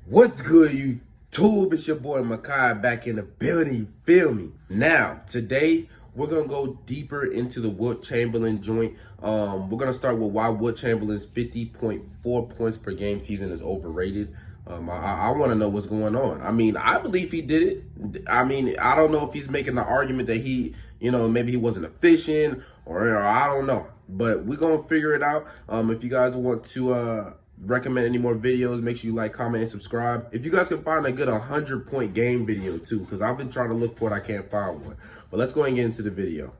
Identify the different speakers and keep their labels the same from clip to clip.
Speaker 1: What's good, YouTube? It's your boy Mekhi back in the building. You feel me? Now, today we're gonna go deeper into the Wilt Chamberlain joint. We're gonna start with why Wilt Chamberlain's 50.4 points per game season is overrated. I want to know what's going on. I mean, I believe he did it. I mean, I don't know if he's making the argument that he, maybe he wasn't efficient or I don't know. But we're gonna figure it out. If you guys want to recommend any more videos, make sure you like, comment, and subscribe. If you guys can find a good 100-point game video too, because I've been trying to look for it, I can't find one. But let's go and get into the video.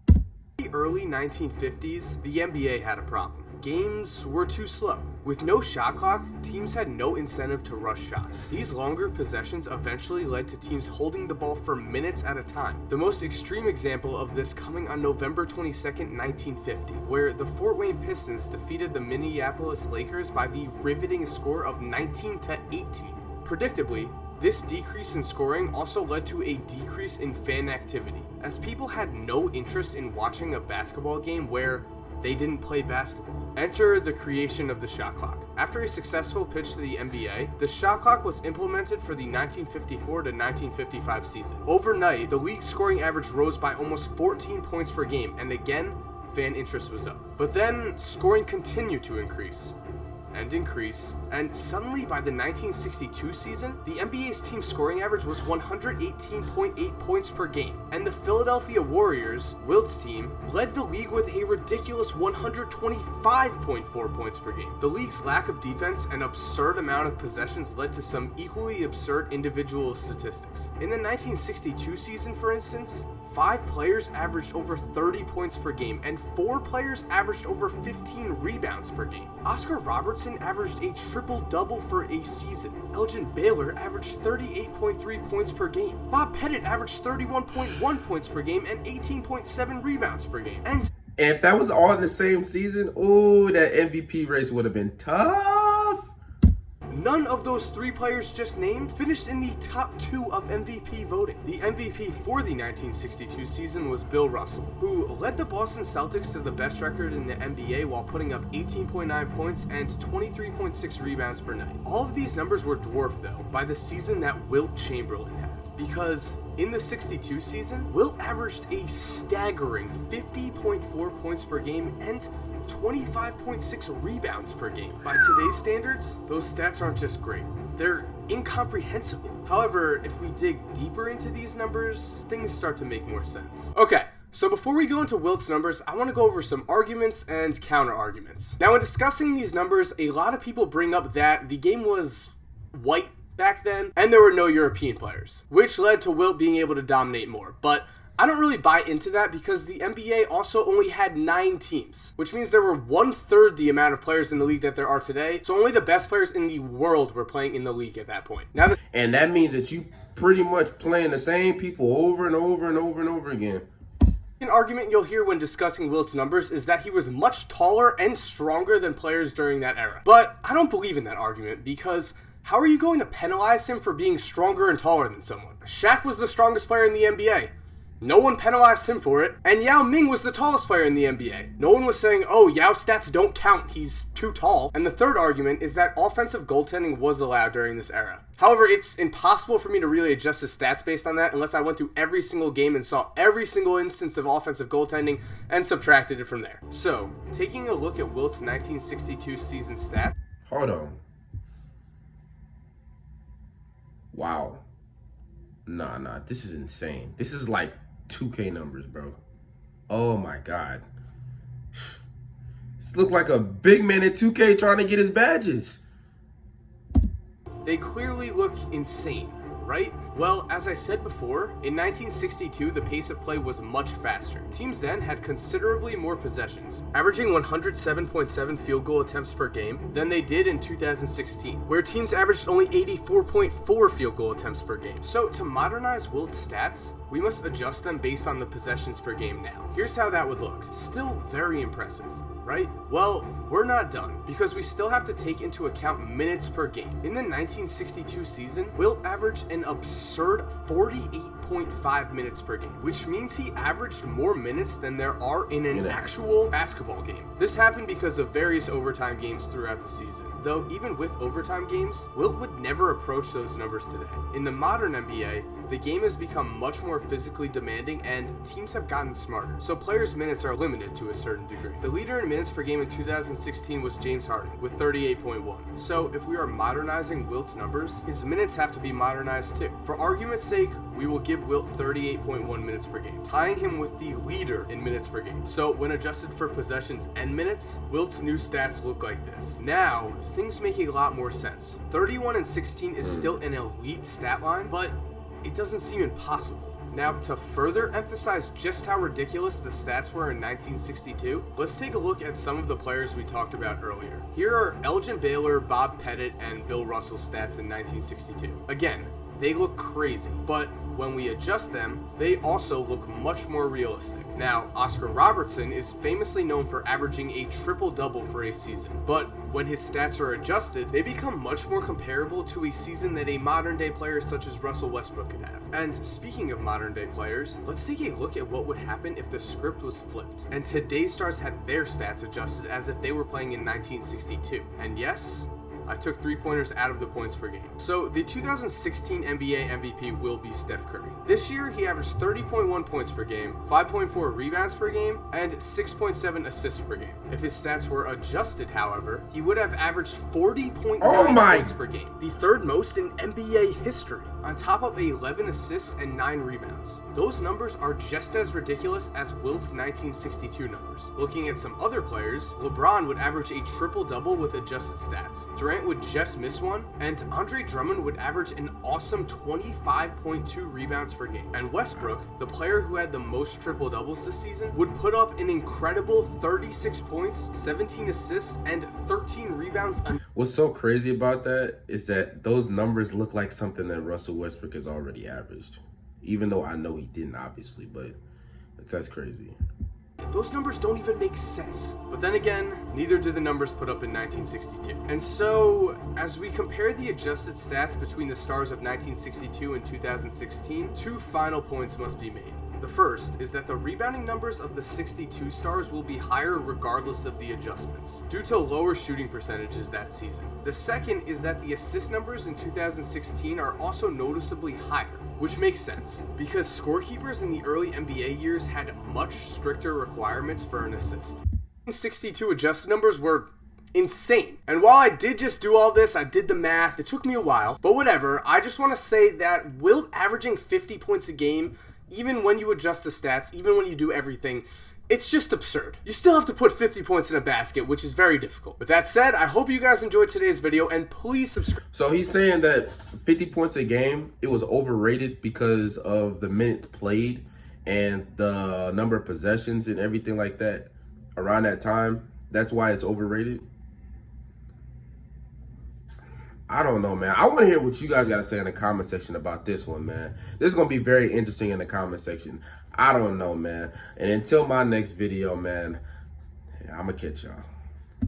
Speaker 2: In the early 1950s, the NBA had a problem. Games were too slow. With no shot clock, teams had no incentive to rush shots. These longer possessions eventually led to teams holding the ball for minutes at a time. The most extreme example of this coming on November 22nd, 1950, where the Fort Wayne Pistons defeated the Minneapolis Lakers by the riveting score of 19-18. Predictably, this decrease in scoring also led to a decrease in fan activity, as people had no interest in watching a basketball game where they didn't play basketball. Enter the creation of the shot clock. After a successful pitch to the NBA, the shot clock was implemented for the 1954 to 1955 season. Overnight, the league's scoring average rose by almost 14 points per game, and again, fan interest was up. But then, scoring continued to increase, and suddenly by the 1962 season, the NBA's team scoring average was 118.8 points per game, and the Philadelphia Warriors, Wilts' team, led the league with a ridiculous 125.4 points per game. The league's lack of defense and absurd amount of possessions led to some equally absurd individual statistics. In the 1962 season, for instance, 5 players averaged over 30 points per game, and 4 players averaged over 15 rebounds per game. Oscar Robertson averaged a triple-double for a season. Elgin Baylor averaged 38.3 points per game. Bob Pettit averaged 31.1 points per game and 18.7 rebounds per game. And
Speaker 1: if that was all in the same season, ooh, that MVP race would have been tough.
Speaker 2: none of those 3 players just named finished in the top 2 of MVP voting. The MVP for the 1962 season was Bill Russell, who led the Boston Celtics to the best record in the NBA while putting up 18.9 points and 23.6 rebounds per night. All of these numbers were dwarfed, though, by the season that Wilt Chamberlain had, because in the 62 season, Wilt averaged a staggering 50.4 points per game and 25.6 rebounds per game. By today's standards, those stats aren't just great, they're incomprehensible. However, if we dig deeper into these numbers, things start to make more sense. Okay, so before we go into Wilt's numbers, I want to go over some arguments and counter arguments. Now, in discussing these numbers, a lot of people bring up that the game was white back then, and there were no European players, which led to Wilt being able to dominate more. But I don't really buy into that because the NBA also only had 9 teams, which means there were 1/3 the amount of players in the league that there are today. So only the best players in the world were playing in the league at that point.
Speaker 1: And that means that you pretty much playing the same people over and over and over and over again.
Speaker 2: An argument you'll hear when discussing Wilt's numbers is that he was much taller and stronger than players during that era. But I don't believe in that argument because how are you going to penalize him for being stronger and taller than someone? Shaq was the strongest player in the NBA. No one penalized him for it. And Yao Ming was the tallest player in the NBA. No one was saying, oh, Yao's stats don't count, he's too tall. And the third argument is that offensive goaltending was allowed during this era. However, it's impossible for me to really adjust his stats based on that unless I went through every single game and saw every single instance of offensive goaltending and subtracted it from there. So, taking a look at Wilt's 1962 season stats.
Speaker 1: Hold on. Wow. Nah, this is insane. This is like 2K numbers, bro. Oh my God. This look like a big man in 2K trying to get his badges.
Speaker 2: They clearly look insane, right? Well, as I said before, in 1962, the pace of play was much faster. Teams then had considerably more possessions, averaging 107.7 field goal attempts per game than they did in 2016, where teams averaged only 84.4 field goal attempts per game. So to modernize Wilt's stats, we must adjust them based on the possessions per game now. Here's how that would look. Still very impressive. right? Well, we're not done, because we still have to take into account minutes per game. In the 1962 season, Wilt averaged an absurd 48.5 minutes per game, which means he averaged more minutes than there are in an actual basketball game. This happened because of various overtime games throughout the season. Though even with overtime games, Wilt would never approach those numbers today. In the modern NBA, the game has become much more physically demanding and teams have gotten smarter, so players' minutes are limited to a certain degree. The leader in minutes per game in 2016 was James Harden with 38.1. So if we are modernizing Wilt's numbers, his minutes have to be modernized too. For argument's sake, we will give Wilt 38.1 minutes per game, tying him with the leader in minutes per game. So when adjusted for possessions and minutes, Wilt's new stats look like this. Now, things make a lot more sense. 31 and 16 is still an elite stat line, but it doesn't seem impossible. Now, to further emphasize just how ridiculous the stats were in 1962, let's take a look at some of the players we talked about earlier. Here are Elgin Baylor, Bob Pettit, and Bill Russell's stats in 1962. Again, they look crazy, but when we adjust them, they also look much more realistic. Now, Oscar Robertson is famously known for averaging a triple-double for a season, but when his stats are adjusted, they become much more comparable to a season that a modern-day player such as Russell Westbrook could have. And speaking of modern-day players, let's take a look at what would happen if the script was flipped, and today's stars had their stats adjusted as if they were playing in 1962. And yes, I took three-pointers out of the points per game. So the 2016 NBA MVP will be Steph Curry. This year, he averaged 30.1 points per game, 5.4 rebounds per game, and 6.7 assists per game. If his stats were adjusted, however, he would have averaged 40.9 points per game, the third most in NBA history, on top of 11 assists and 9 rebounds. Those numbers are just as ridiculous as Wilt's 1962 numbers. Looking at some other players, LeBron would average a triple-double with adjusted stats. Durant would just miss one, and Andre Drummond would average an awesome 25.2 rebounds per game. And Westbrook, the player who had the most triple-doubles this season, would put up an incredible 36 points, 17 assists, and 13 rebounds.
Speaker 1: What's so crazy about that is that those numbers look like something that Russell Westbrook has already averaged. Even though I know he didn't, obviously, but that's crazy.
Speaker 2: Those numbers don't even make sense. But then again, neither did the numbers put up in 1962. And so, as we compare the adjusted stats between the stars of 1962 and 2016, two final points must be made. The first is that the rebounding numbers of the 62 stars will be higher regardless of the adjustments, due to lower shooting percentages that season. The second is that the assist numbers in 2016 are also noticeably higher, which makes sense, because scorekeepers in the early NBA years had much stricter requirements for an assist. 62 adjusted numbers were insane. And while I did just do all this, I did the math, it took me a while, but whatever, I just want to say that Wilt averaging 50 points a game, even when you adjust the stats, even when you do everything, it's just absurd. You still have to put 50 points in a basket, which is very difficult. With that said, I hope you guys enjoyed today's video, and please subscribe.
Speaker 1: So he's saying that 50 points a game, it was overrated because of the minutes played and the number of possessions and everything like that around that time. That's why it's overrated. I don't know, man. I want to hear what you guys got to say in the comment section about this one, man. This is going to be very interesting in the comment section. I don't know, man. And until my next video, man, I'm going to catch y'all.